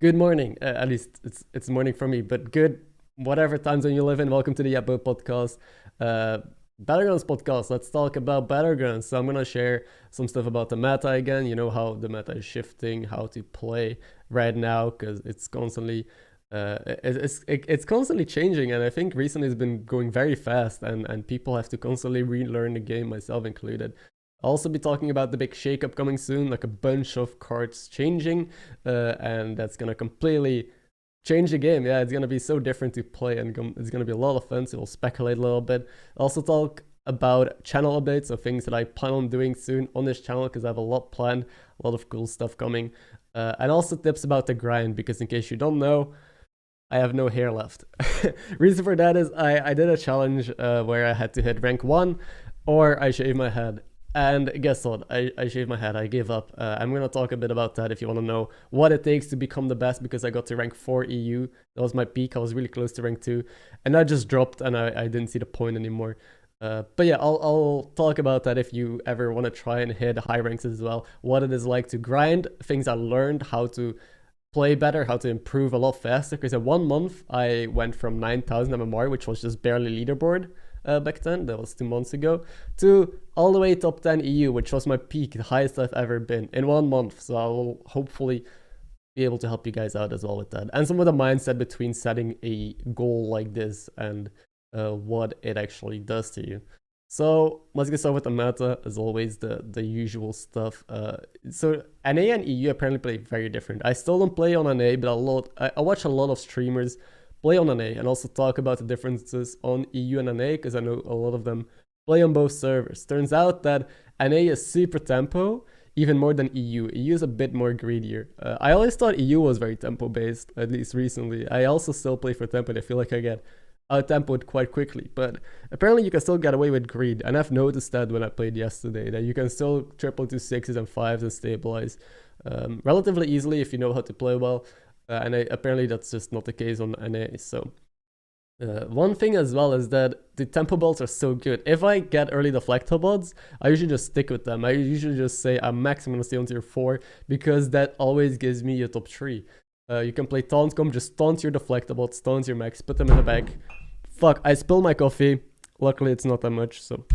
Good morning. At least it's morning for me, but good whatever time zone you live in. Welcome to the YepBoat podcast, Battlegrounds podcast. Let's talk about Battlegrounds. So I'm gonna share some stuff about the meta again. You know how the meta is shifting, how to play right now, because it's constantly. It's constantly changing, and I think recently it's been going very fast, and people have to constantly relearn the game, myself included. I'll also be talking about the big shakeup coming soon, like a bunch of cards changing, and that's gonna completely change the game. Yeah, it's gonna be so different to play, and it's gonna be a lot of fun. So we'll speculate a little bit. Also talk about channel updates, so things that I plan on doing soon on this channel, because I have a lot planned, a lot of cool stuff coming, and also tips about the grind, because in case you don't know, I have no hair left. Reason for that is I did a challenge where I had to hit rank 1 or I shave my head. And guess what? I shaved my head. I gave up. I'm going to talk a bit about that if you want to know what it takes to become the best, because I got to rank 4 EU. That was my peak. I was really close to rank 2. And I just dropped, and I didn't see the point anymore. But yeah, I'll talk about that if you ever want to try and hit high ranks as well. What it is like to grind, things I learned, how to play better, how to improve a lot faster. Because in 1 month, I went from 9,000 MMR, which was just barely leaderboard, back then, that was 2 months ago, to all the way top 10 EU, which was my peak, the highest I've ever been in 1 month. So I will hopefully be able to help you guys out as well with that, and some of the mindset between setting a goal like this and what it actually does to you. So let's get started with the meta, as always, the usual stuff. So NA and EU apparently play very different. I still don't play on NA, but I watch a lot of streamers play on NA, and also talk about the differences on EU and NA, because I know a lot of them play on both servers. Turns out that NA is super tempo, even more than EU. EU is a bit more greedier. I always thought EU was very tempo based, at least recently. I also still play for tempo, and I feel like I get out-tempoed quite quickly, but apparently you can still get away with greed, and I've noticed that when I played yesterday, that you can still triple to 6s and 5s and stabilize relatively easily if you know how to play well. And apparently that's just not the case on NA. So one thing as well is that the tempo builds are so good. If I get early deflecto builds, I usually just stick with them. I usually just say I'm max, I'm gonna stay on tier 4, because that always gives me a top 3. You can play taunt comp, just taunt your deflectables, taunt your max, put them in the bag. Fuck, I spilled my coffee. Luckily it's not that much, so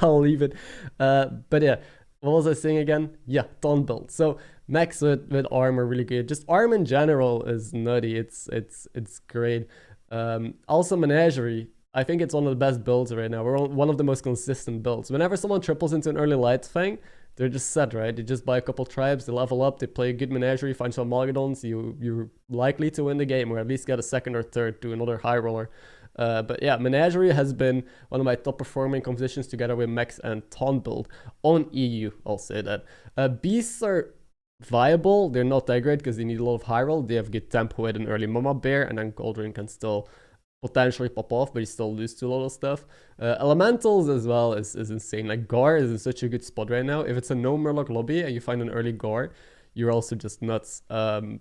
I'll leave it. But yeah, what was I saying again? Yeah, taunt build. So max with armor, really good. Just arm in general is nutty. It's great. Also Menagerie, I think it's one of the best builds right now. We're on one of the most consistent builds. Whenever someone triples into an early light fang, they're just set, right? They just buy a couple tribes, they level up, they play a good Menagerie, find some Mogadons, you're likely to win the game, or at least get a second or third to another high roller. But yeah, Menagerie has been one of my top performing compositions, together with Max and Taunt build on EU, I'll say that. Beasts are viable, they're not that great because they need a lot of high roll. They have good tempo with an early Mama Bear, and then Goldring can still potentially pop off, but you still lose to a lot of stuff. Elementals as well is insane. Like Gar is in such a good spot right now. If it's a no Murloc lobby and you find an early Gar, you're also just nuts.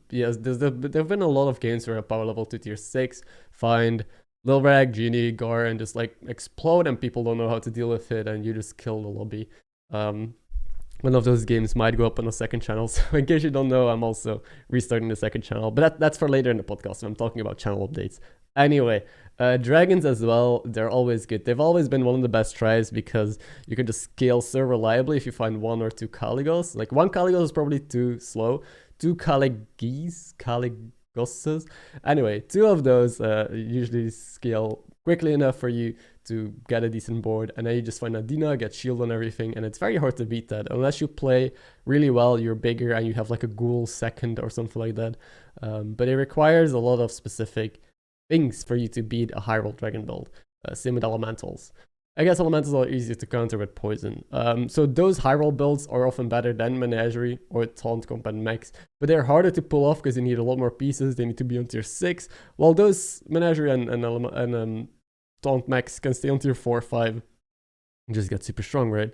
Yes, there have been a lot of games where I power level to tier 6, find Lil Rag, Genie, Gar, and just like explode, and people don't know how to deal with it, and you just kill the lobby. One of those games might go up on a second channel, so in case you don't know, I'm also restarting the second channel, but that's for later in the podcast, so I'm talking about channel updates. Anyway, dragons as well, they're always good. They've always been one of the best tries, because you can just scale so reliably if you find 1 or 2 Caligos. Like 1 Caligos is probably too slow. 2 Caligoses. Anyway, 2 of those usually scale quickly enough for you to get a decent board, and then you just find Adina, get shield on everything, and it's very hard to beat that unless you play really well, you're bigger, and you have like a ghoul second or something like that. But it requires a lot of specific things for you to beat a high roll dragon build. Same with elementals. I guess elementals are easier to counter with poison. So those high roll builds are often better than Menagerie or Taunt Comp and Max, but they're harder to pull off because you need a lot more pieces. They need to be on tier 6, while those Menagerie and Taunt Max can stay on tier 4 or 5 and just get super strong, right?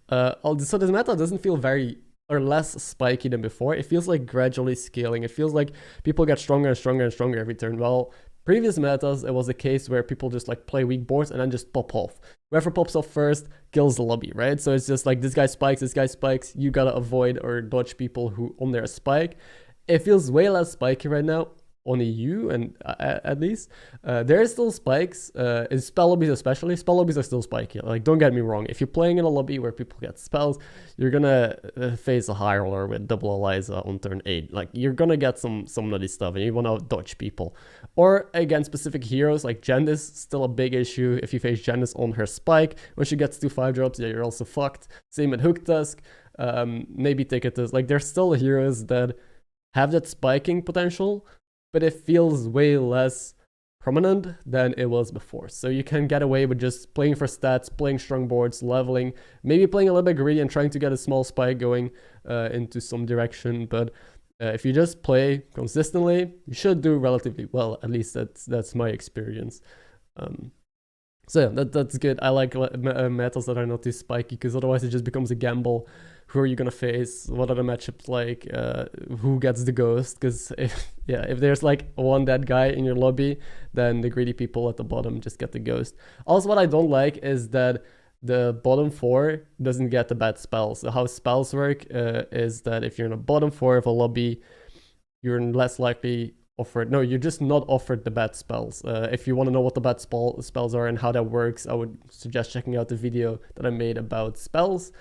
So this meta doesn't feel very or less spiky than before. It feels like gradually scaling. It feels like people get stronger and stronger and stronger every turn. Well, previous metas, it was a case where people just like play weak boards and then just pop off. Whoever pops off first kills the lobby, right? So it's just like this guy spikes, you gotta avoid or dodge people who on their spike. it feels way less spiky right now on EU, and at least there are still spikes in spell lobbies, especially. Spell lobbies are still spiky. Like, don't get me wrong, if you're playing in a lobby where people get spells, you're gonna face a high roller with double Eliza on turn 8. Like, you're gonna get some nutty stuff, and you want to dodge people. Or against specific heroes, like Jandis, still a big issue. If you face Jandis on her spike, when she gets 2 5-drops, yeah, you're also fucked. Same with Hook Tusk, maybe Ticketus. Like, there's still heroes that have that spiking potential, but it feels way less prominent than it was before. So you can get away with just playing for stats, playing strong boards, leveling, maybe playing a little bit greedy and trying to get a small spike going into some direction. But if you just play consistently, you should do relatively well. At least that's my experience. So yeah, that's good. I like metas that are not too spiky, because otherwise it just becomes a gamble. Who are you gonna face? What are the matchups like? Who gets the ghost? Because if there's like one dead guy in your lobby, then the greedy people at the bottom just get the ghost. Also, what I don't like is that the bottom 4 doesn't get the bad spells. So how spells work is that if you're in a bottom 4 of a lobby, you're less likely offered. No, you're just not offered the bad spells. If you want to know what the bad spells are and how that works, I would suggest checking out the video that I made about spells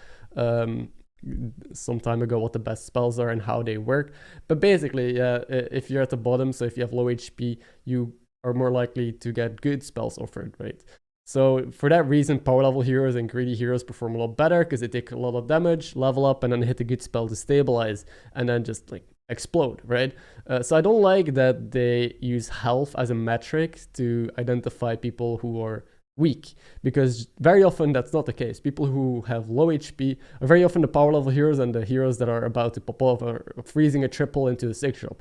some time ago, what the best spells are and how they work. But basically, if you're at the bottom, so if you have low HP, you are more likely to get good spells offered, right? So for that reason, power level heroes and greedy heroes perform a lot better, because they take a lot of damage, level up, and then hit a good spell to stabilize, and then just like explode, right? So I don't like that they use health as a metric to identify people who are weak, because very often that's not the case. People who have low HP are very often the power level heroes, and the heroes that are about to pop off are freezing a triple into a 6-drop.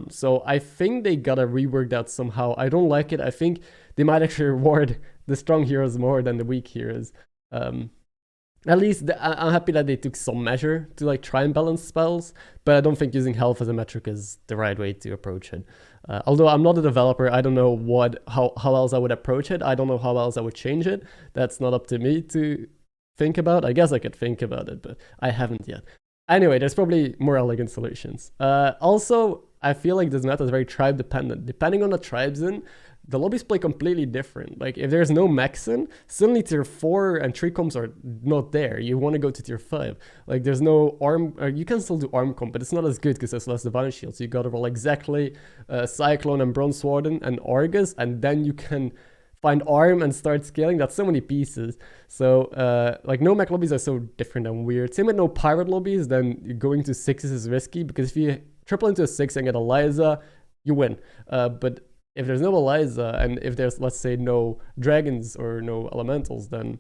So I think they gotta rework that somehow. I don't like it. I think they might actually reward the strong heroes more than the weak heroes. At least I'm happy that they took some measure to like try and balance spells, but I don't think using health as a metric is the right way to approach it. Although I'm not a developer, I don't know how else I would approach it. I don't know how else I would change it. That's not up to me to think about. I guess I could think about it, but I haven't yet. Anyway, there's probably more elegant solutions. Also, I feel like this meta is very tribe dependent. Depending on the tribes in, the lobbies play completely different. Like, if there's no Maxen, suddenly tier 4 and 3 comps are not there. You want to go to tier 5. Like, there's no arm, or you can still do arm comp, but it's not as good because there's less divine shields. So you gotta roll exactly Cyclone and Bronze Warden and Argus, and then you can find arm and start scaling. That's so many pieces. So like, no mech lobbies are so different and weird. Same with no pirate lobbies, then going to 6s is risky, because if you triple into a 6 and get Eliza, you win. But if there's no Eliza, and if there's, let's say, no dragons or no elementals, then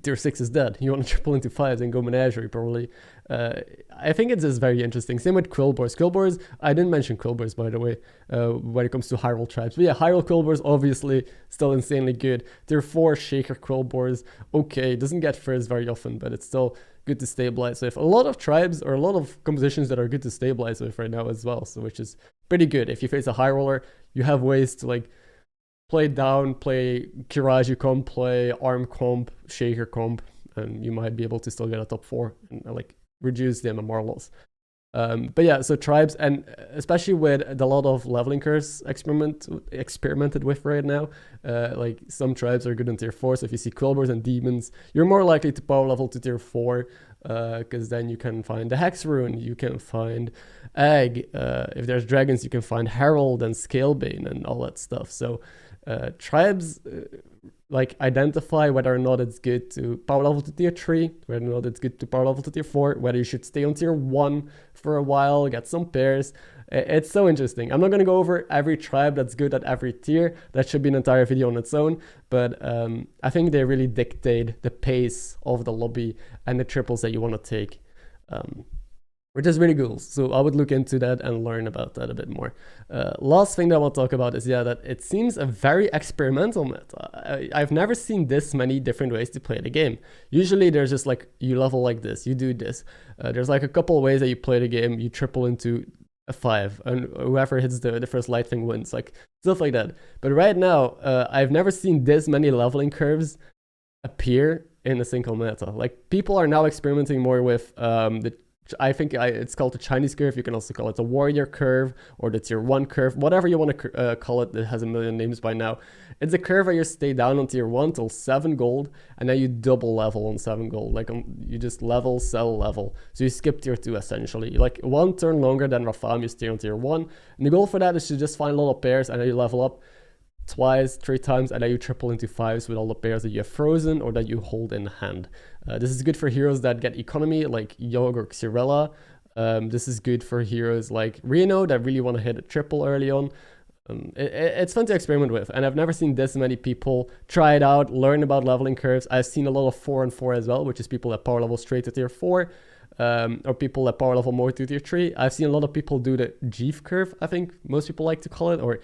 tier 6 is dead. You want to triple into 5s and go Menagerie, probably. I think it's just very interesting. Same with Quillboars. Quillboars, I didn't mention Quillboars, by the way, when it comes to high roll tribes. But yeah, high roll Quillboars, obviously, still insanely good. Tier 4 Shaker Quillboars, okay, doesn't get first very often, but it's still good to stabilize with. A lot of tribes, or a lot of compositions that are good to stabilize with right now as well, so which is pretty good. If you face a high roller, you have ways to like play down, play Kiraji comp, play arm comp, shaker comp, and you might be able to still get a top 4 and like reduce the MMR loss. But yeah, so tribes, and especially with a lot of leveling curves experimented with right now, like some tribes are good in tier 4, so if you see Quillboars and Demons, you're more likely to power level to tier 4, because then you can find the Hex Rune, you can find Egg, if there's dragons you can find Herald and Scalebane and all that stuff. So tribes like identify whether or not it's good to power level to tier 3, whether or not it's good to power level to tier 4, whether you should stay on tier 1 for a while, get some pairs. It's so interesting. I'm not going to go over every tribe that's good at every tier. That should be an entire video on its own. But I think they really dictate the pace of the lobby and the triples that you want to take, which is really cool. So I would look into that and learn about that a bit more. Last thing that I want to talk about is, that it seems a very experimental meta. I've never seen this many different ways to play the game. Usually there's just like, you level like this, you do this. There's like a couple of ways that you play the game. You triple into a 5, and whoever hits the first light thing wins, like stuff like that. But right now, I've never seen this many leveling curves appear in a single meta. Like, people are now experimenting more with the I think it's called the Chinese curve. You can also call it the warrior curve or the tier 1 curve, whatever you want to call it. It has a million names by now. It's a curve where you stay down on tier 1 till 7 gold, and then you double level on 7 gold. Like you just level, sell, level. So you skip tier 2 essentially. Like 1 turn longer than Rafam, you stay on tier 1. And the goal for that is to just find a lot of pairs, and then you level up twice, 3 times, and then you triple into 5s with all the pairs that you have frozen or that you hold in hand. This is good for heroes that get economy like Yogg or Xyrella. This is good for heroes like Reno that really want to hit a triple early on. It's fun to experiment with, and I've never seen this many people try it out, learn about leveling curves. I've seen a lot of 4 and 4 as well, which is people that power level straight to tier 4. Or people that power level more to tier 3. I've seen a lot of people do the Jeeve curve, I think most people like to call it, or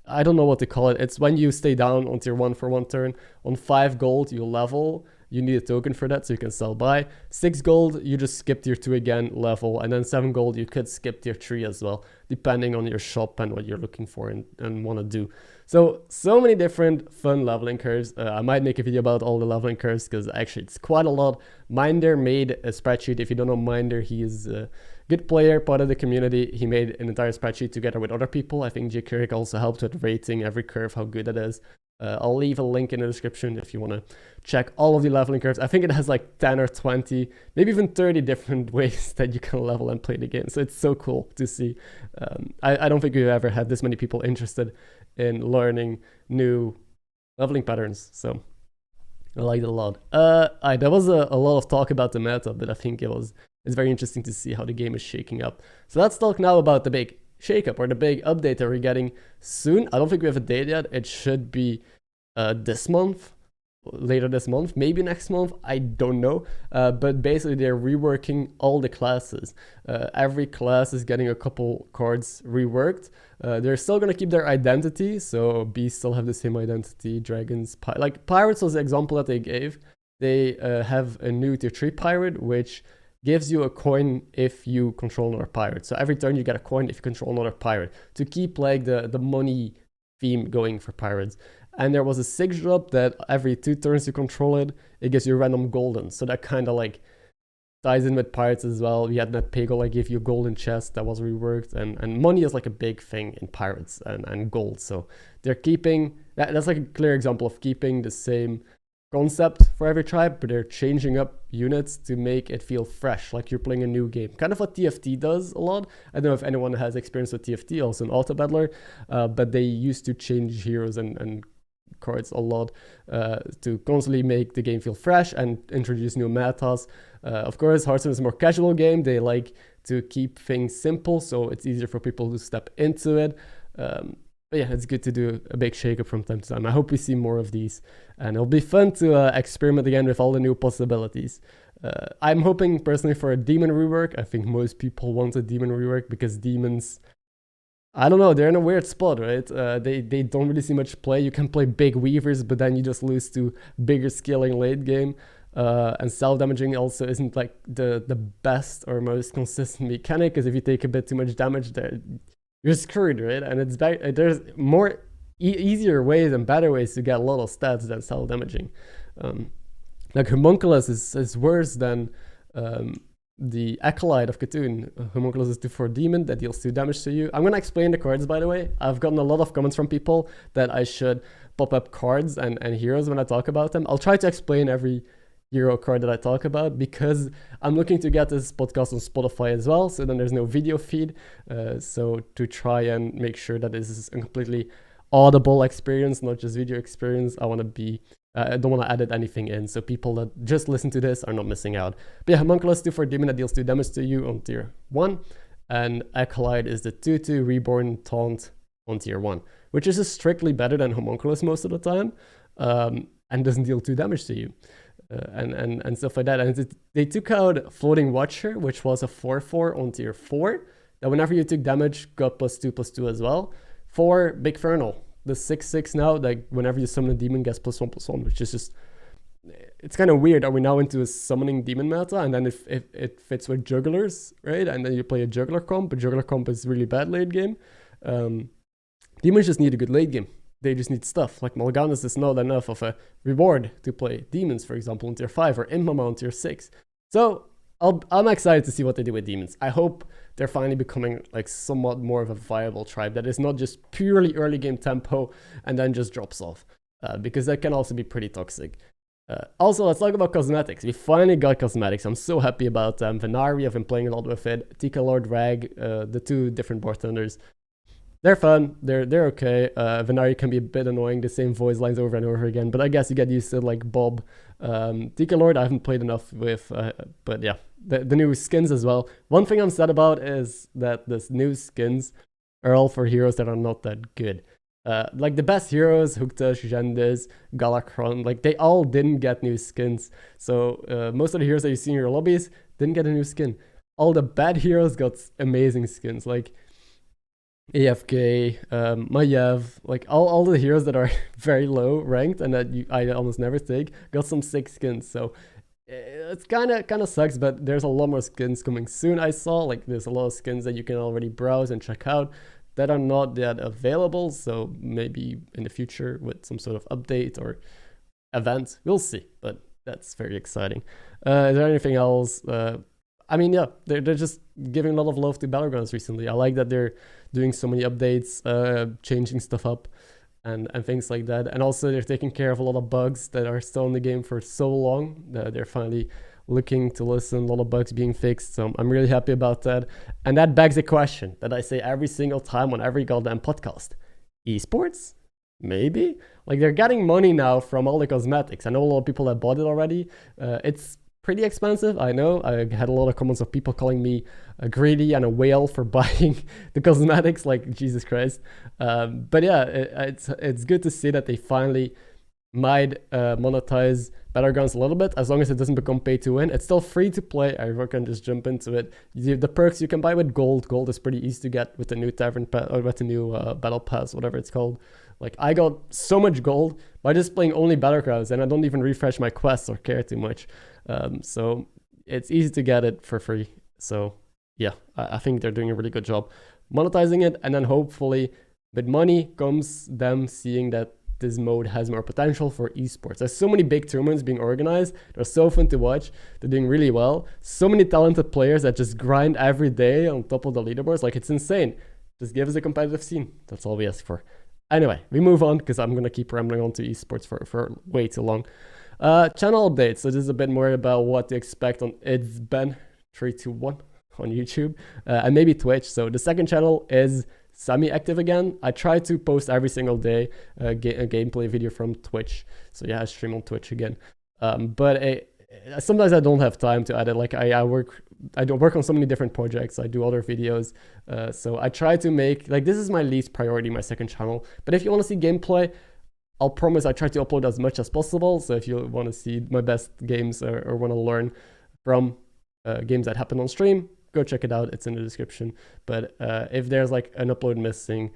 I don't know what to call it. It's when you stay down on tier 1 for 1 turn. On 5 gold, you level. You need a token for that so you can sell by. 6 gold, you just skip tier 2 again, level. And then 7 gold, you could skip tier 3 as well, depending on your shop and what you're looking for and want to do. So many different fun leveling curves. I might make a video about all the leveling curves because actually it's quite a lot. Minder made a spreadsheet. If you don't know Minder, he is a good player, part of the community. He made an entire spreadsheet together with other people. I think J. Kirk also helped with rating every curve, how good it is. I'll leave a link in the description if you want to check all of the leveling curves. I think it has like 10 or 20, maybe even 30 different ways that you can level and play the game. So it's so cool to see. I don't think we've ever had this many people interested in learning new leveling patterns. So I like it a lot. There was a lot of talk about the meta, but I think it's very interesting to see how the game is shaking up. So let's talk now about the big shakeup or the big update that we're getting soon. I don't think we have a date yet. It should be this month, later this month, maybe next month, I don't know. But basically they're reworking all the classes. Every class is getting a couple cards reworked. They're still going to keep their identity, so beasts still have the same identity. Dragons, like pirates was the example that they gave. They have a new tier 3 pirate, which gives you a coin if you control another pirate. So every turn you get a coin if you control another pirate, to keep like the money theme going for pirates. And there was a 6 drop that every 2 turns you control it, it gives you random golden. So that kind of like ties in with pirates as well. We had that Peggle, I gave you a golden chest that was reworked, and money is like a big thing in pirates and gold. So they're keeping, that's like a clear example of keeping the same concept for every tribe, but they're changing up units to make it feel fresh, like you're playing a new game. Kind of what TFT does a lot. I don't know if anyone has experience with TFT, also an auto battler, but they used to change heroes and cards a lot to constantly make the game feel fresh and introduce new metas. Of course, Hearthstone is a more casual game. They like to keep things simple, so it's easier for people to step into it. But yeah, it's good to do a big shakeup from time to time. I hope we see more of these, and it'll be fun to experiment again with all the new possibilities. I'm hoping personally for a demon rework. I think most people want a demon rework because demons, I don't know, they're in a weird spot, right? They don't really see much play. You can play big weavers, but then you just lose to bigger scaling late game. And self-damaging also isn't like the best or most consistent mechanic, because if you take a bit too much damage there, you're screwed, right? And it's there's more easier ways and better ways to get a lot of stats than self-damaging. Like Homunculus is worse than the Acolyte of Cthulhu. Homunculus is 2/4 demon that deals 2 damage to you. I'm gonna explain the cards, by the way. I've gotten a lot of comments from people that I should pop up cards and heroes when I talk about them. I'll try to explain every hero card that I talk about, because I'm looking to get this podcast on Spotify as well, so then there's no video feed. So to try and make sure that this is a completely audible experience, not just video experience, I don't want to edit anything in, so people that just listen to this are not missing out. But yeah, Homunculus 2/4 demon that deals 2 damage to you on tier 1, and Acolyte is the 2/2 reborn taunt on tier 1, which is just strictly better than Homunculus most of the time, and doesn't deal 2 damage to you. And stuff like that. And they took out Floating Watcher, which was a 4/4 on tier 4, that whenever you took damage, got +2/+2 as well. For Big Fernal, the 6/6 now, like whenever you summon a demon, gets +1/+1, which is just, it's kind of weird. Are we now into a summoning demon meta? And then if it fits with jugglers, right? And then you play a juggler comp, but juggler comp is really bad late game. Demons just need a good late game. They just need stuff. Like Mal'Ganis is not enough of a reward to play demons, for example, on tier 5, or Imhama on tier 6. So I'm excited to see what they do with demons. I hope they're finally becoming like somewhat more of a viable tribe that is not just purely early game tempo and then just drops off, because that can also be pretty toxic. Also, let's talk about cosmetics. We finally got cosmetics. I'm so happy about them. Venari, I've been playing a lot with it. Tika Lord Rag, the two different bartenders. They're fun. They're okay. Venari can be a bit annoying, the same voice lines over and over again, but I guess you get used to it like Bob. Tika Lord, I haven't played enough with, but yeah, the new skins as well. One thing I'm sad about is that this new skins are all for heroes that are not that good. Like the best heroes, Huktash, Gendes, Galakron, like they all didn't get new skins. So most of the heroes that you see in your lobbies didn't get a new skin. All the bad heroes got amazing skins, like AFK, Maiev, like all the heroes that are very low ranked and that I almost never take got some sick skins. So it's kind of sucks, but there's a lot more skins coming soon. I saw like there's a lot of skins that you can already browse and check out that are not yet available, so maybe in the future with some sort of update or event, we'll see, but that's very exciting. Is there anything else? I mean, yeah, they're just giving a lot of love to Battlegrounds recently. I like that they're doing so many updates, changing stuff up and things like that, and also they're taking care of a lot of bugs that are still in the game for so long. They're finally looking to listen, a lot of bugs being fixed, so I'm really happy about that. And that begs a question that I say every single time on every goddamn podcast. Esports? Maybe? Like, they're getting money now from all the cosmetics. I know a lot of people that bought it already. It's pretty expensive, I know. I had a lot of comments of people calling me a greedy and a whale for buying the cosmetics, like, Jesus Christ. But yeah, it's good to see that they finally might monetize Battlegrounds a little bit, as long as it doesn't become pay to win. It's still free to play. Everyone can just jump into it. The perks you can buy with gold. Gold is pretty easy to get with the new tavern pass, or with the new battle pass, whatever it's called. Like, I got so much gold by just playing only Battlegrounds, and I don't even refresh my quests or care too much. So it's easy to get it for free. So yeah, I think they're doing a really good job monetizing it, and then hopefully with money comes them seeing that this mode has more potential for esports. There's so many big tournaments being organized. They're so fun to watch. They're doing really well. So many talented players that just grind every day on top of the leaderboards. Like, it's insane. Just give us a competitive scene. That's all we ask for. Anyway, we move on because I'm going to keep rambling on to esports for way too long. Channel updates. So this is a bit more about what to expect on It's Ben 321 on YouTube and maybe Twitch. So the second channel is semi-active again. I try to post every single day a gameplay video from Twitch. So yeah, I stream on Twitch again. But sometimes I don't have time to edit. Like I work on so many different projects. I do other videos. So I try to make, like, this is my least priority, my second channel. But if you want to see gameplay, I'll promise I try to upload as much as possible. So if you want to see my best games or want to learn from games that happen on stream, go check it out. It's in the description. But if there's like an upload missing,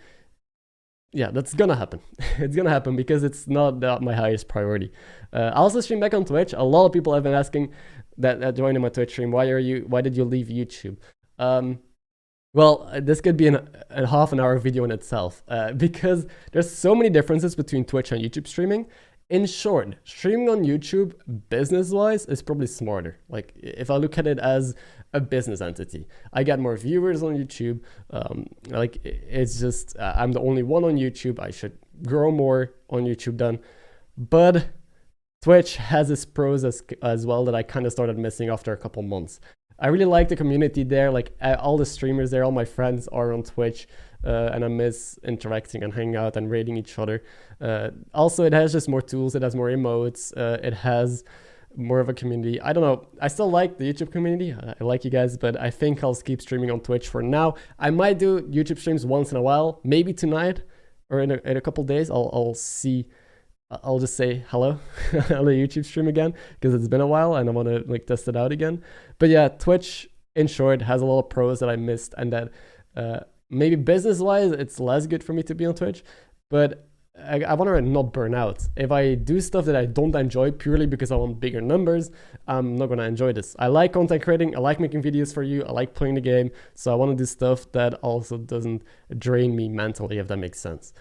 yeah, that's gonna happen. It's gonna happen because it's not my highest priority. I also stream back on Twitch. A lot of people have been asking that joining my Twitch stream, why did you leave YouTube? Well, this could be a half an hour video in itself because there's so many differences between Twitch and YouTube streaming. In short, streaming on YouTube, business-wise, is probably smarter. Like, if I look at it as a business entity, I get more viewers on YouTube. Like, it's just, I'm the only one on YouTube. I should grow more on YouTube then. But Twitch has its pros as well that I kind of started missing after a couple months. I really like the community there. Like, all the streamers there, all my friends are on Twitch. And I miss interacting and hanging out and raiding each other. Also, it has just more tools. It has more emotes. It has more of a community. I don't know. I still like the YouTube community. I like you guys, but I think I'll keep streaming on Twitch for now. I might do YouTube streams once in a while, maybe tonight or in a couple days. I'll see. I'll just say hello on the YouTube stream again because it's been a while and I want to like test it out again. But yeah, Twitch, in short, has a lot of pros that I missed and that maybe business-wise, it's less good for me to be on Twitch, but I want to not burn out. If I do stuff that I don't enjoy purely because I want bigger numbers, I'm not going to enjoy this. I like content creating. I like making videos for you. I like playing the game. So I want to do stuff that also doesn't drain me mentally, if that makes sense.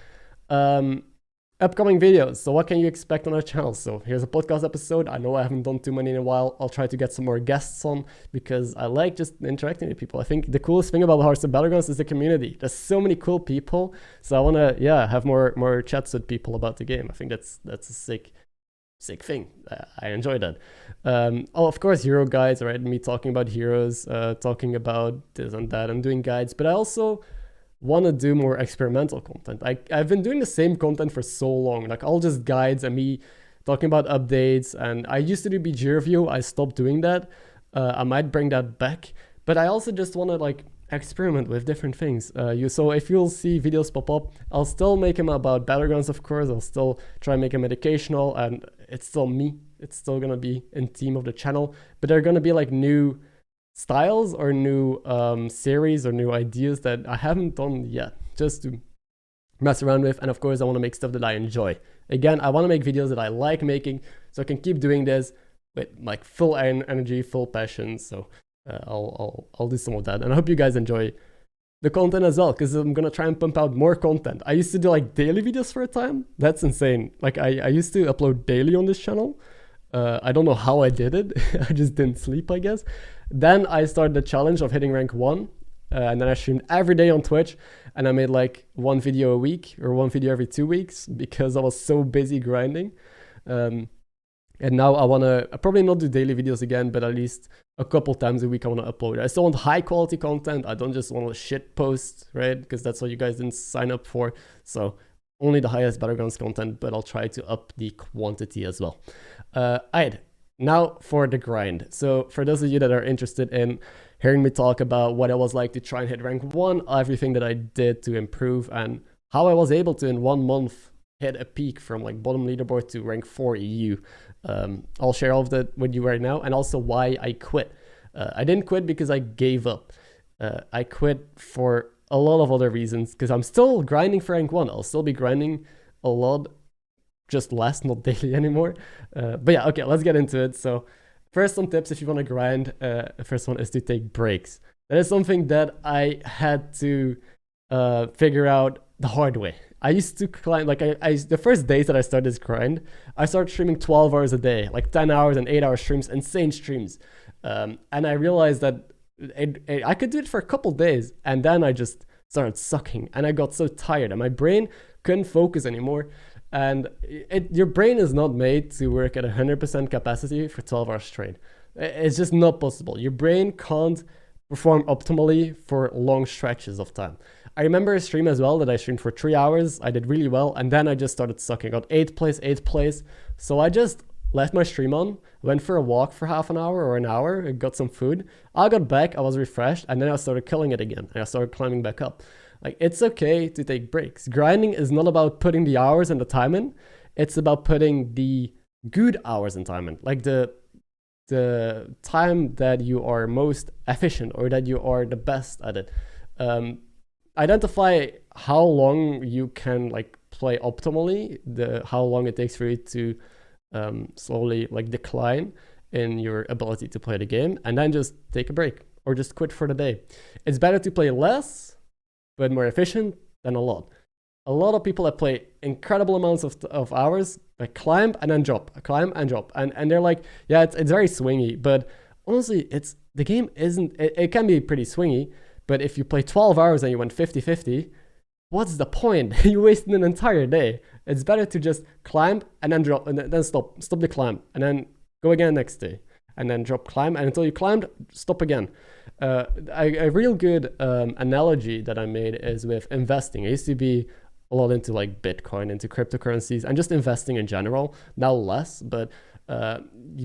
upcoming videos. So what can you expect on our channel? So here's a podcast episode. I know I haven't done too many in a while. I'll try to get some more guests on because I like just interacting with people. I think the coolest thing about Hearthstone Battlegrounds is the community. There's so many cool people. So I want to, have more chats with people about the game. I think that's a sick thing. I enjoy that. Of course, hero guides, right? Me talking about heroes, talking about this and that, and doing guides. But I also want to do more experimental content. I've been doing the same content for so long, like all just guides and me talking about updates. And I used to do BG review. I stopped doing that. I might bring that back, but I also just want to like experiment with different things. So if you'll see videos pop up, I'll still make them about Battlegrounds, of course. I'll still try and make them educational, and it's still me. It's still gonna be in theme of the channel, but they're gonna be like new styles or new series or new ideas that I haven't done yet, just to mess around with. And of course, I want to make stuff that I enjoy. Again, I want to make videos that I like making, so I can keep doing this with like full energy, full passion. So I'll do some of that, and I hope you guys enjoy the content as well, because I'm gonna try and pump out more content. I used to do like daily videos for a time. That's insane. Like I used to upload daily on this channel. I don't know how I did it. I just didn't sleep, I guess. Then I started the challenge of hitting rank 1, and then I streamed every day on Twitch, and I made like one video a week or one video every 2 weeks because I was so busy grinding. And now I want to probably not do daily videos again, but at least a couple times a week I want to upload. I still want high quality content. I don't just want to shit post, right? Because that's what you guys didn't sign up for. So only the highest Battlegrounds content, but I'll try to up the quantity as well. Alright, now for the grind. So for those of you that are interested in hearing me talk about what it was like to try and hit rank 1, everything that I did to improve, and how I was able to in 1 month hit a peak from like bottom leaderboard to rank 4 EU. I'll share all of that with you right now, and also why I quit. I didn't quit because I gave up. I quit for a lot of other reasons, because I'm still grinding for rank 1. I'll still be grinding a lot, just less, not daily anymore. But yeah, okay, let's get into it. So first, some tips if you want to grind. The first one is to take breaks. That is something that I had to figure out the hard way. I used to climb, like the first days that I started this grind, I started streaming 12 hours a day, like 10 hours and 8-hour streams, insane streams. And I realized that I could do it for a couple days, and then I just started sucking, and I got so tired, and my brain couldn't focus anymore. And your brain is not made to work at 100% capacity for 12 hours straight. It's just not possible. Your brain can't perform optimally for long stretches of time. I remember a stream as well that I streamed for 3 hours. I did really well, and then I just started sucking. I got 8th place. So I just left my stream on, went for a walk for half an hour or an hour, got some food. I got back, I was refreshed, and then I started killing it again, and I started climbing back up. Like, it's okay to take breaks. Grinding is not about putting the hours and the time in. It's about putting the good hours and time in. Like the time that you are most efficient, or that you are the best at it. Identify how long you can like play optimally, how long it takes for you to slowly like decline in your ability to play the game, and then just take a break or just quit for the day. It's better to play less but more efficient than a lot. A lot of people that play incredible amounts of hours, like climb and then drop, climb and drop, and they're like, yeah, it's very swingy, but honestly, the game isn't. It can be pretty swingy, but if you play 12 hours and you went 50-50, what's the point? You wasted an entire day. It's better to just climb and then drop, and then stop the climb, and then go again next day, and then drop, climb, and until you climbed, stop again. A real good analogy that I made is with investing. I used to be a lot into like Bitcoin, into cryptocurrencies, and just investing in general. Now less, but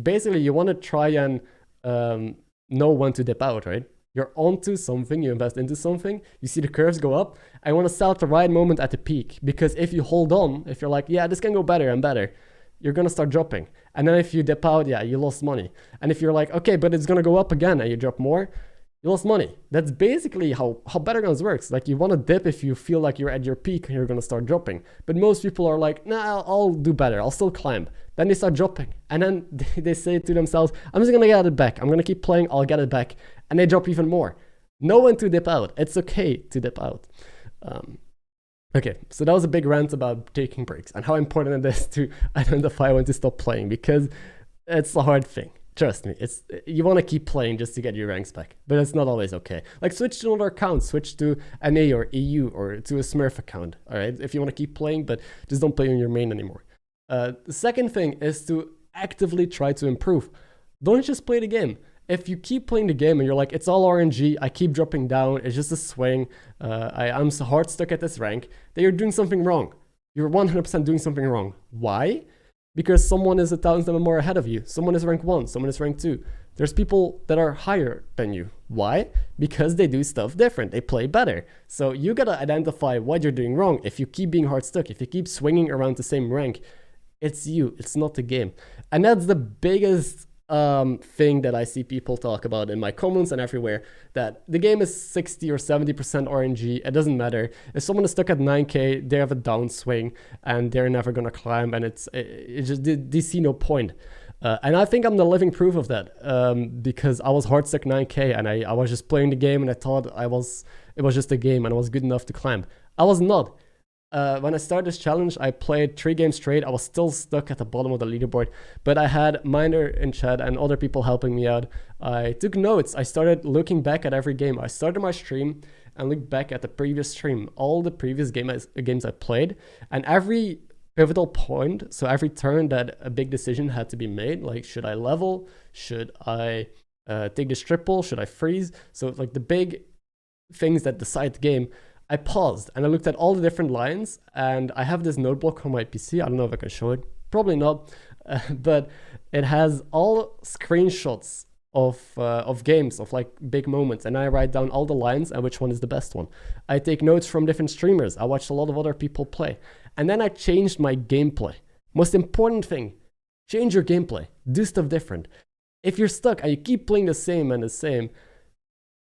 basically you want to try and know when to dip out, right? You're onto something, you invest into something, you see the curves go up, I want to sell at the right moment at the peak, because if you hold on, if you're like, yeah, this can go better and better, you're going to start dropping. And then if you dip out, yeah, you lost money. And if you're like, okay, but it's going to go up again, and you drop more, you lost money. That's basically how Battlegrounds works. Like, you want to dip if you feel like you're at your peak and you're going to start dropping. But most people are like, nah, I'll do better, I'll still climb. Then they start dropping. And then they say to themselves, I'm just going to get it back. I'm going to keep playing, I'll get it back. And they drop even more. Know when to dip out. It's okay to dip out. Okay, so that was a big rant about taking breaks and how important it is to identify when to stop playing, because it's a hard thing. Trust me, it's you want to keep playing just to get your ranks back, but it's not always okay. Like, switch to another account, switch to NA or EU or to a Smurf account, all right? If you want to keep playing, but just don't play on your main anymore. The second thing is to actively try to improve. Don't just play the game. If you keep playing the game and you're like, it's all RNG, I keep dropping down, it's just a swing, I'm so hard stuck at this rank, then you're doing something wrong. You're 100% doing something wrong. Why? Because someone is 1,000 level more ahead of you. Someone is rank 1, someone is rank 2. There's people that are higher than you. Why? Because they do stuff different. They play better. So you gotta identify what you're doing wrong. If you keep being hard stuck, if you keep swinging around the same rank, it's you, it's not the game. And that's the biggest thing that I see people talk about in my comments and everywhere, that the game is 60 or 70% RNG. It doesn't matter. If someone is stuck at 9k, they have a downswing and they're never gonna climb, and it just they see no point. And I think I'm the living proof of that, because I was hard stuck 9k and I was just playing the game and I thought it was just a game and I was good enough to climb. I was not. When I started this challenge, I played 3 games straight. I was still stuck at the bottom of the leaderboard, but I had Miner in chat and other people helping me out. I took notes. I started looking back at every game. I started my stream and looked back at the previous stream, all the previous games I played, and every pivotal point, so every turn that a big decision had to be made, like, should I level? Should I take this triple? Should I freeze? So like the big things that decide the game, I paused and I looked at all the different lines, and I have this notebook on my PC. I don't know if I can show it. Probably not, but it has all screenshots of games, of like big moments, and I write down all the lines and which one is the best one. I take notes from different streamers. I watched a lot of other people play, and then I changed my gameplay. Most important thing, change your gameplay. Do stuff different. If you're stuck and you keep playing the same and the same,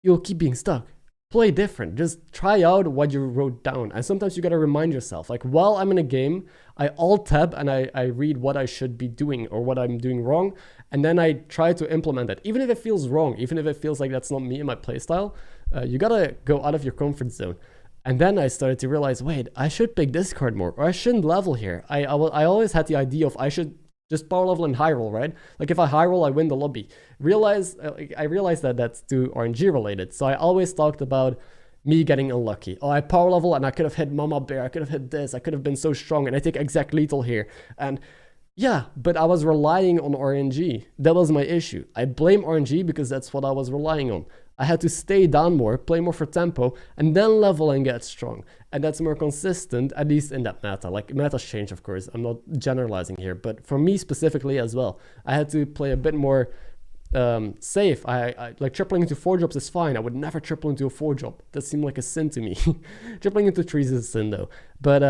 you'll keep being stuck. Play different. Just try out what you wrote down. And sometimes you gotta remind yourself, like, while I'm in a game, I alt tab and I read what I should be doing or what I'm doing wrong, and then I try to implement it. Even if it feels wrong, even if it feels like that's not me and my playstyle, you gotta go out of your comfort zone. And then I started to realize, wait, I should pick this card more, or I shouldn't level here. I always had the idea of I should just power level and high roll, right? Like, if I high roll, I win the lobby. I realized that that's too RNG related. So I always talked about me getting unlucky. Oh, I power level and I could have hit Mama Bear. I could have hit this. I could have been so strong, and I take exact lethal here. And yeah, but I was relying on RNG. That was my issue. I blame RNG because that's what I was relying on. I had to stay down more, play more for tempo, and then level and get strong. And that's more consistent, at least in that meta. Like, metas change, of course. I'm not generalizing here, but for me specifically as well, I had to play a bit more safe. I like, tripling into 4 drops is fine. I would never triple into a 4 drop. That seemed like a sin to me. Tripling into 3s is a sin though. But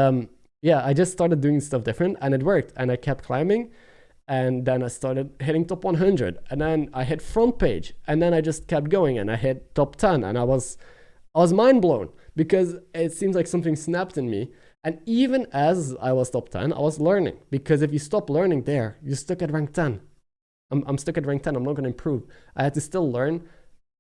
yeah, I just started doing stuff different, and it worked, and I kept climbing. And then I started hitting top 100, and then I hit front page, and then I just kept going and I hit top 10, and I was mind blown, because it seems like something snapped in me. And even as I was top 10, I was learning, because if you stop learning there, you're stuck at rank 10. I'm stuck at rank 10. I'm not going to improve. I had to still learn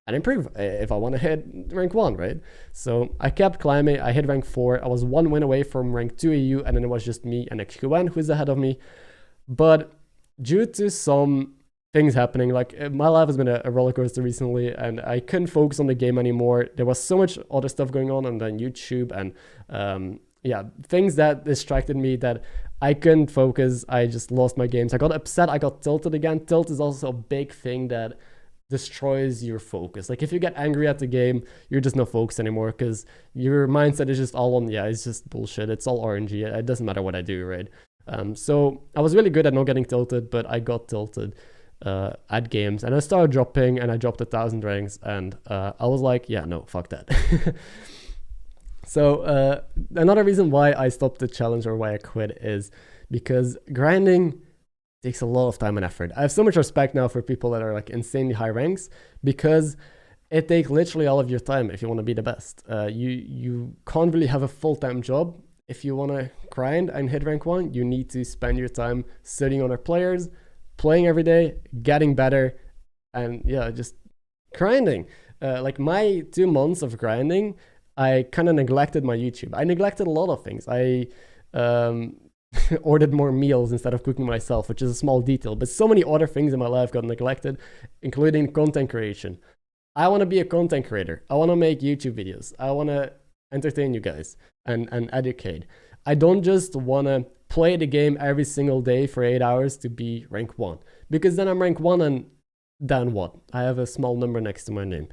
and improve if I want to hit rank 1, right? So I kept climbing. I hit rank 4. I was 1 win away from rank 2 EU, and then it was just me and XQN who's ahead of me. But due to some things happening, like, my life has been a roller coaster recently, and I couldn't focus on the game anymore. There was so much other stuff going on then YouTube, and yeah, things that distracted me that I couldn't focus. I just lost my games. I got upset. I got tilted again. Tilt is also a big thing that destroys your focus. Like, if you get angry at the game, you're just not focused anymore, because your mindset is just all on, yeah, it's just bullshit. It's all RNG. It doesn't matter what I do, right? So I was really good at not getting tilted, but I got tilted at games, and I started dropping, and I dropped 1,000 ranks, and I was like, yeah, no, fuck that. So another reason why I stopped the challenge, or why I quit, is because grinding takes a lot of time and effort. I have so much respect now for people that are like insanely high ranks, because it takes literally all of your time if you want to be the best. You can't really have a full-time job. If you want to grind and hit rank 1, you need to spend your time studying other players, playing every day, getting better, and yeah, just grinding. Like, my 2 months of grinding, I kind of neglected my YouTube. I neglected a lot of things. I ordered more meals instead of cooking myself, which is a small detail, but so many other things in my life got neglected, including content creation. I want to be a content creator. I want to make YouTube videos. I want to entertain you guys and educate. I don't just want to play the game every single day for 8 hours to be rank 1, because then I'm rank 1 and then what? I have a small number next to my name.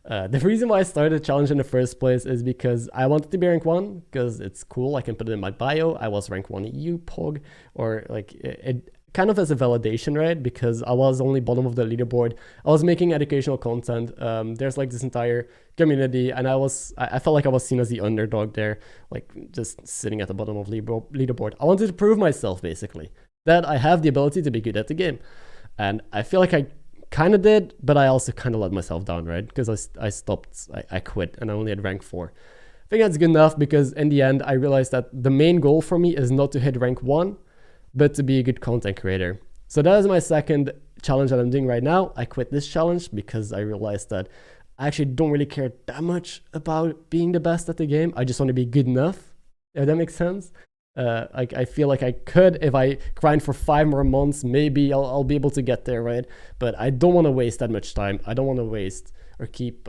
The reason why I started the challenge in the first place is because I wanted to be rank 1, because it's cool. I can put it in my bio. I was rank 1 EU POG, or like it kind of as a validation, right? Because I was only bottom of the leaderboard. I was making educational content. There's like this entire community, and I felt like I was seen as the underdog there, like just sitting at the bottom of leaderboard. I wanted to prove myself, basically, that I have the ability to be good at the game. And I feel like I kind of did, but I also kind of let myself down, right? Because I stopped, I quit, and I only had rank 4. I think that's good enough, because in the end, I realized that the main goal for me is not to hit rank 1, but to be a good content creator. So that is my second challenge that I'm doing right now. I quit this challenge because I realized that I actually don't really care that much about being the best at the game. I just want to be good enough, if that makes sense. I feel like I could, if I grind for 5 more months, maybe I'll be able to get there, right? But I don't want to waste that much time. I don't want to waste or keep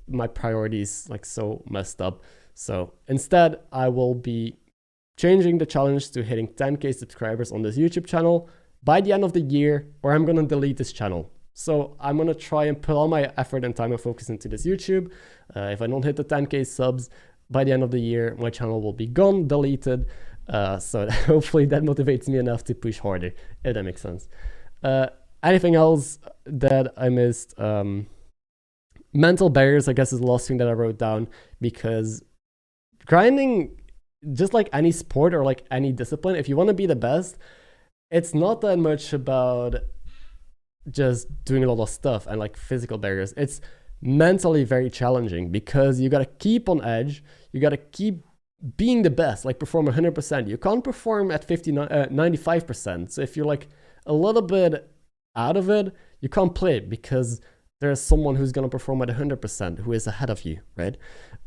my priorities like so messed up. So instead, I will be changing the challenge to hitting 10k subscribers on this YouTube channel by the end of the year, or I'm gonna delete this channel. So I'm gonna try and put all my effort and time and focus into this YouTube. If I don't hit the 10k subs by the end of the year, my channel will be gone, deleted. So hopefully that motivates me enough to push harder, if that makes sense. Anything else that I missed? Mental barriers, I guess, is the last thing that I wrote down, because grinding, just like any sport or like any discipline, if you want to be the best, it's not that much about just doing a lot of stuff and like physical barriers. It's mentally very challenging, because you got to keep on edge. You got to keep being the best, like perform 100%. You can't perform at 95%. So if you're like a little bit out of it, you can't play, because there's someone who's going to perform at 100% who is ahead of you, right?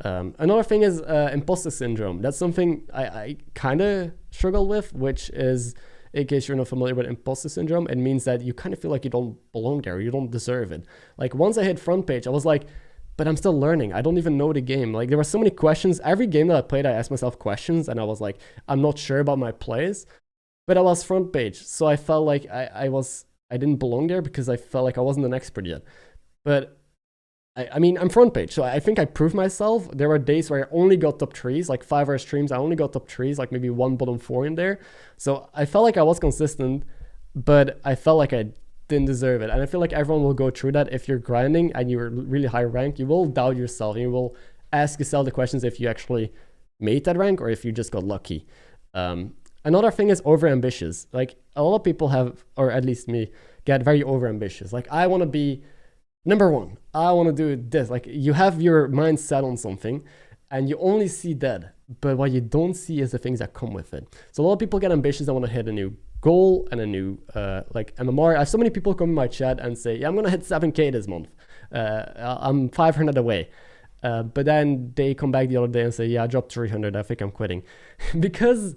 Another thing is Imposter Syndrome. That's something I kind of struggle with, which is, in case you're not familiar with Imposter Syndrome, it means that you kind of feel like you don't belong there, you don't deserve it. Like once I hit front page, I was like, but I'm still learning. I don't even know the game. Like there were so many questions. Every game that I played, I asked myself questions, and I was like, I'm not sure about my plays, but I was front page. So I felt like I didn't belong there, because I felt like I wasn't an expert yet. But I mean, I'm front page, so I think I proved myself. There were days where I only got top 3s, like 5-hour streams, I only got top 3s, like maybe 1 bottom 4 in there. So I felt like I was consistent, but I felt like I didn't deserve it. And I feel like everyone will go through that. If you're grinding and you're really high rank, you will doubt yourself, and you will ask yourself the questions if you actually made that rank or if you just got lucky. Another thing is overambitious. Like a lot of people have, or at least me, get very overambitious. Like I want to be number 1. I want to do this. Like you have your mind set on something and you only see that, but what you don't see is the things that come with it. So a lot of people get ambitious. They want to hit a new goal and a new like MMR. I have so many people come in my chat and say, yeah, I'm going to hit 7k this month. I'm 500 away. But then they come back the other day and say, yeah, I dropped 300. I think I'm quitting. Because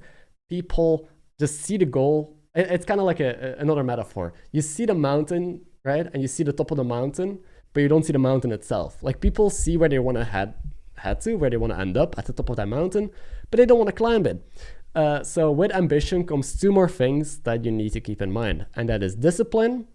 people just see the goal. It's kind of like another metaphor. You see the mountain, right? And you see the top of the mountain, but you don't see the mountain itself. Like people see where they want to head to, where they want to end up at the top of that mountain, but they don't want to climb it. So with ambition comes 2 more things that you need to keep in mind, and that is discipline.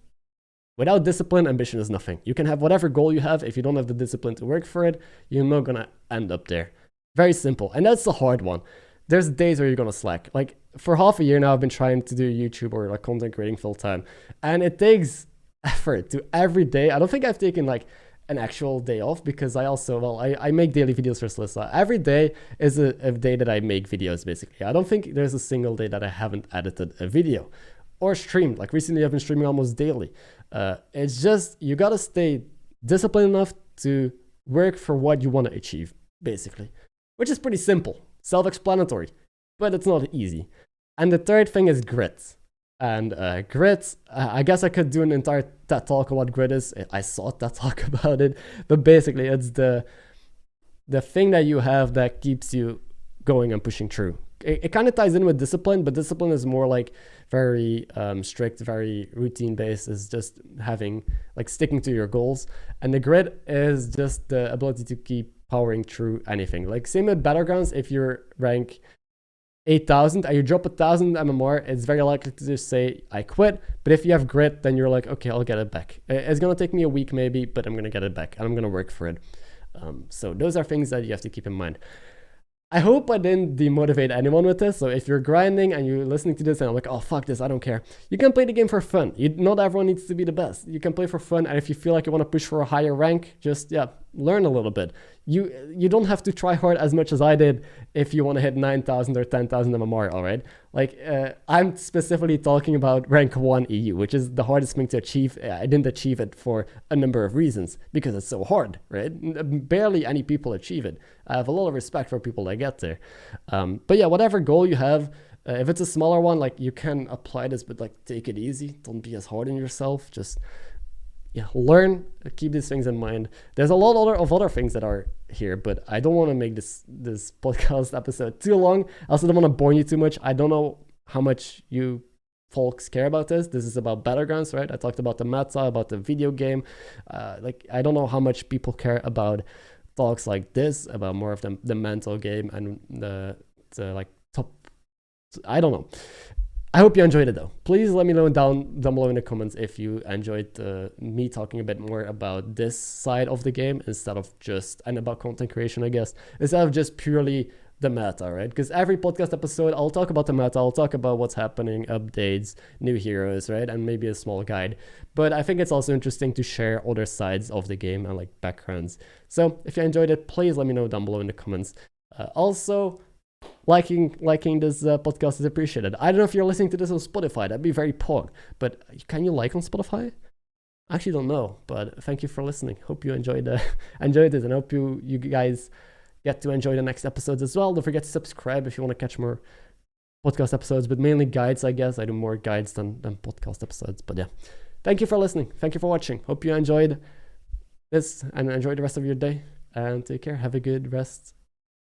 Without discipline, ambition is nothing. You can have whatever goal you have. If you don't have the discipline to work for it, you're not going to end up there. Very simple. And that's the hard one. There's days where you're going to slack. Like for half a year now, I've been trying to do YouTube or like content creating full time, and it takes effort to every day. I don't think I've taken like an actual day off, because I also, well, I make daily videos for Slysssa. Every day is a day that I make videos, basically. I don't think there's a single day that I haven't edited a video or streamed. Like recently I've been streaming almost daily. It's just, you got to stay disciplined enough to work for what you want to achieve, basically, which is pretty simple, self-explanatory, but it's not easy. And the third thing is grit. And grit, I guess I could do an entire TED talk on what grit is. I saw a TED talk about it, but basically it's the the thing that you have that keeps you going and pushing through. It kind of ties in with discipline, but discipline is more like very strict, very routine based. Is just having like sticking to your goals, and the grit is just the ability to keep powering through anything. Like same with Battlegrounds, if you're rank 8,000 and you drop 1,000 MMR, it's very likely to just say I quit. But if you have grit, then you're like, okay, I'll get it back. It's gonna take me a week maybe, but I'm gonna get it back and I'm gonna work for it. So those are things that you have to keep in mind. I hope I didn't demotivate anyone with this. So if you're grinding and you're listening to this and I'm like, oh, fuck this, I don't care. You can play the game for fun. Not everyone needs to be the best. You can play for fun. And if you feel like you want to push for a higher rank, just, learn a little bit. You don't have to try hard as much as I did if you want to hit 9,000 or 10,000 MMR, all right? Like, I'm specifically talking about rank 1 EU, which is the hardest thing to achieve. I didn't achieve it for a number of reasons, because it's so hard, right? Barely any people achieve it. I have a lot of respect for people that get there. But yeah, whatever goal you have, if it's a smaller one, like, you can apply this, but like, take it easy. Don't be as hard on yourself. Just learn, keep these things in mind. There's a lot of other things that are here, but I don't want to make this podcast episode too long. I also don't want to bore you too much. I don't know how much you folks care about this. This is about Battlegrounds, right? I talked about the meta, about the video game. Like, I don't know how much people care about talks like this, about more of the mental game and the like top. I don't know. I hope you enjoyed it though. Please let me know down below in the comments if you enjoyed me talking a bit more about this side of the game instead of just, and about content creation, I guess, instead of just purely the meta, right? Because every podcast episode, I'll talk about the meta, I'll talk about what's happening, updates, new heroes, right? And maybe a small guide. But I think it's also interesting to share other sides of the game and like backgrounds. So if you enjoyed it, please let me know down below in the comments. Also, liking this podcast is appreciated. I don't know if you're listening to this on Spotify, that'd be very pog, but can you like on Spotify? I actually don't know, but thank you for listening. Hope you enjoyed it, and hope you guys get to enjoy the next episodes as well. Don't forget to subscribe if you want to catch more podcast episodes, but mainly guides, I guess. I do more guides than podcast episodes, but yeah. Thank you for listening. Thank you for watching. Hope you enjoyed this and enjoy the rest of your day, and take care. Have a good rest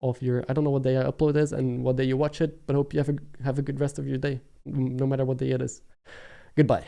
of your, I don't know what day I upload is and what day you watch it, but hope you have a good rest of your day, no matter what day it is. Goodbye.